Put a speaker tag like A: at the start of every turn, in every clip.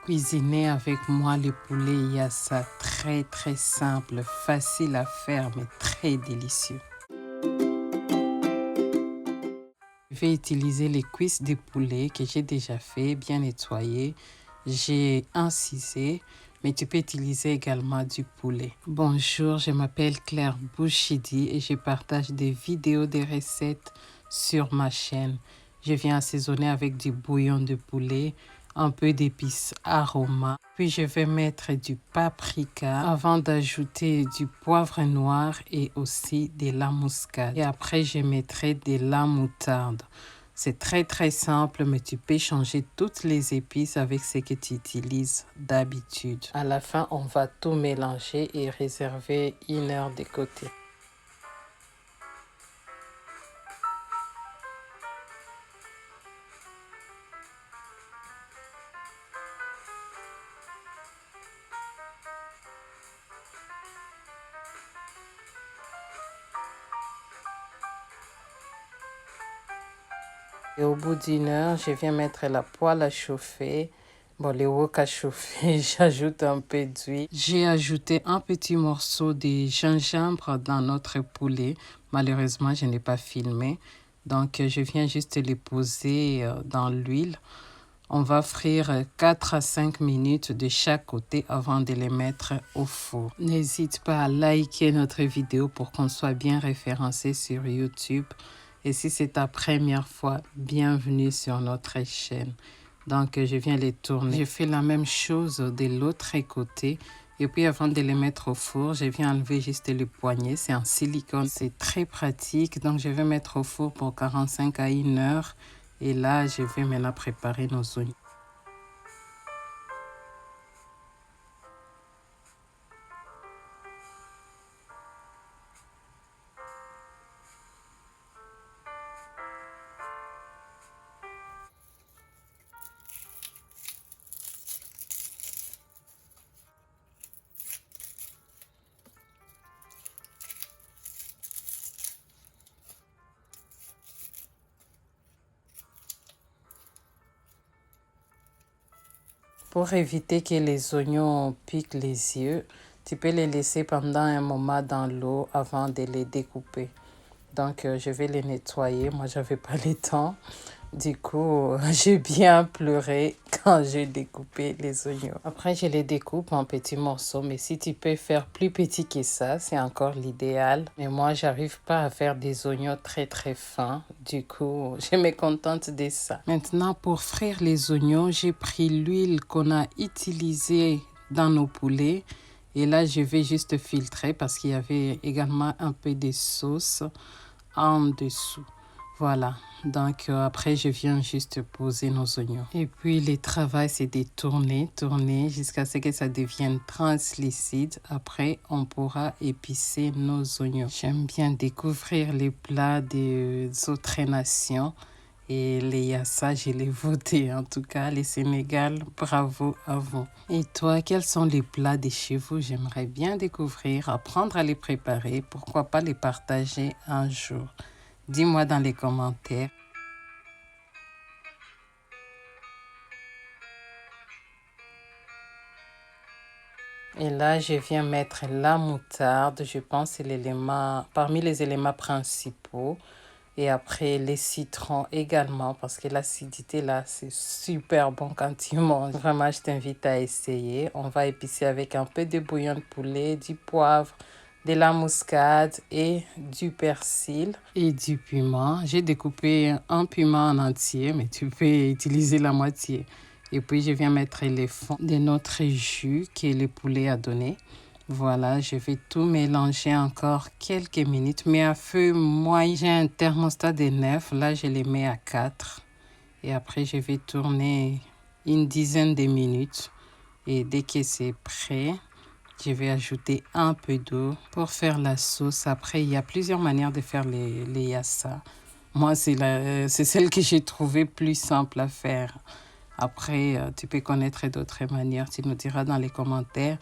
A: cuisiner avec moi le poulet yassa. Très très simple, facile à faire mais très délicieux. Je vais utiliser les cuisses de poulet que j'ai déjà fait, bien nettoyées. J'ai incisé, mais tu peux utiliser également du poulet. Bonjour, je m'appelle Claire Bouchidi et je partage des vidéos de recettes sur ma chaîne. Je viens assaisonner avec du bouillon de poulet, un peu d'épices aromates. Puis je vais mettre du paprika avant d'ajouter du poivre noir et aussi de la muscade. Et après, je mettrai de la moutarde. C'est très très simple, mais tu peux changer toutes les épices avec ce que tu utilises d'habitude. À la fin, on va tout mélanger et réserver 1 heure de côté. Et au bout d'1 heure, je viens mettre la poêle à chauffer. Bon, le wok à chauffer, j'ajoute un peu d'huile. J'ai ajouté un petit morceau de gingembre dans notre poulet. Malheureusement, je n'ai pas filmé. Donc, je viens juste les poser dans l'huile. On va frire 4 à 5 minutes de chaque côté avant de les mettre au four. N'hésite pas à liker notre vidéo pour qu'on soit bien référencé sur YouTube. Et si c'est ta première fois, bienvenue sur notre chaîne. Donc, je viens les tourner. Je fais la même chose de l'autre côté. Et puis, avant de les mettre au four, je viens enlever juste le poignet. C'est en silicone. C'est très pratique. Donc, je vais mettre au four pour 45 à 1 heure. Et là, je vais maintenant préparer nos oignons. Pour éviter que les oignons piquent les yeux, tu peux les laisser pendant un moment dans l'eau avant de les découper. Donc, je vais les nettoyer. Moi, j'avais pas le temps. Du coup, j'ai bien pleuré quand j'ai découpé les oignons. Après, je les découpe en petits morceaux. Mais si tu peux faire plus petit que ça, c'est encore l'idéal. Mais moi, j'arrive pas à faire des oignons très très fins. Du coup, je me contente de ça. Maintenant, pour frire les oignons, j'ai pris l'huile qu'on a utilisée dans nos poulets. Et là, je vais juste filtrer parce qu'il y avait également un peu de sauce en dessous. Voilà, donc après je viens juste poser nos oignons. Et puis le travail c'est de tourner jusqu'à ce que ça devienne translucide. Après on pourra épicer nos oignons. J'aime bien découvrir les plats des autres nations. Et les yassa, je les voté en tout cas, les Sénégal, bravo à vous. Et toi, quels sont les plats de chez vous? J'aimerais bien découvrir, apprendre à les préparer, pourquoi pas les partager un jour. Dis-moi dans les commentaires. Et là, je viens mettre la moutarde. Je pense que c'est l'élément, parmi les éléments principaux. Et après, les citrons également, parce que l'acidité là, c'est super bon quand tu manges. Vraiment, je t'invite à essayer. On va épicer avec un peu de bouillon de poulet, du poivre, de la muscade et du persil et du piment. J'ai découpé un piment en entier, mais tu peux utiliser la moitié. Et puis, je viens mettre les fonds de notre jus que le poulet a donné. Voilà, je vais tout mélanger encore quelques minutes, mais à feu moyen. J'ai un thermostat de 9, là je les mets à 4. Et après, je vais tourner une dizaine de minutes. Et dès que c'est prêt, je vais ajouter un peu d'eau pour faire la sauce. Après, il y a plusieurs manières de faire les yassa. Moi, c'est celle que j'ai trouvée plus simple à faire. Après, tu peux connaître d'autres manières. Tu nous diras dans les commentaires.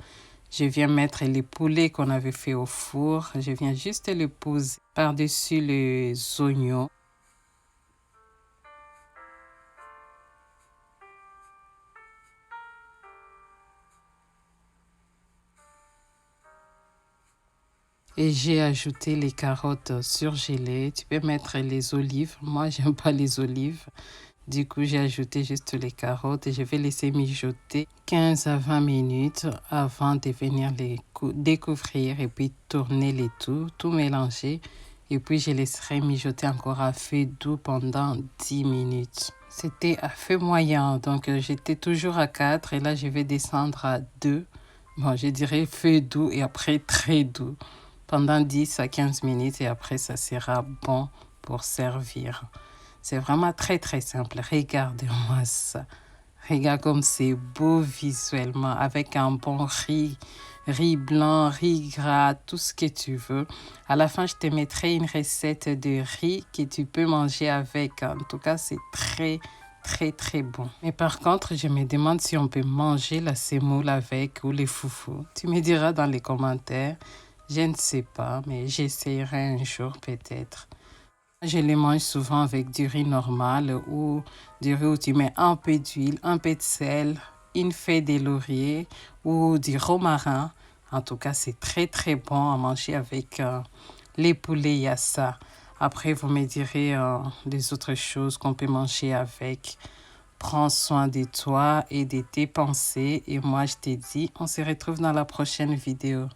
A: Je viens mettre les poulets qu'on avait fait au four. Je viens juste les poser par-dessus les oignons. Et j'ai ajouté les carottes surgelées. Tu peux mettre les olives. Moi, j'aime pas les olives. Du coup, j'ai ajouté juste les carottes et je vais laisser mijoter 15 à 20 minutes avant de venir les découvrir et puis tourner les tout mélanger. Et puis, je laisserai mijoter encore à feu doux pendant 10 minutes. C'était à feu moyen, donc j'étais toujours à 4 et là, je vais descendre à 2. Bon, je dirais feu doux et après très doux pendant 10 à 15 minutes et après, ça sera bon pour servir. C'est vraiment très très simple. Regardez-moi ça. Regarde comme c'est beau visuellement avec un bon riz blanc, riz gras, tout ce que tu veux. À la fin, je te mettrai une recette de riz que tu peux manger avec. En tout cas, c'est très très très bon. Mais par contre, je me demande si on peut manger la semoule avec ou les foufous. Tu me diras dans les commentaires. Je ne sais pas, mais j'essaierai un jour peut-être. Je les mange souvent avec du riz normal ou du riz où tu mets un peu d'huile, un peu de sel, une feuille de laurier ou du romarin. En tout cas, c'est très très bon à manger avec les poulets yassa. Après, vous me direz les autres choses qu'on peut manger avec. Prends soin de toi et de tes pensées. Et moi, je te dis, on se retrouve dans la prochaine vidéo.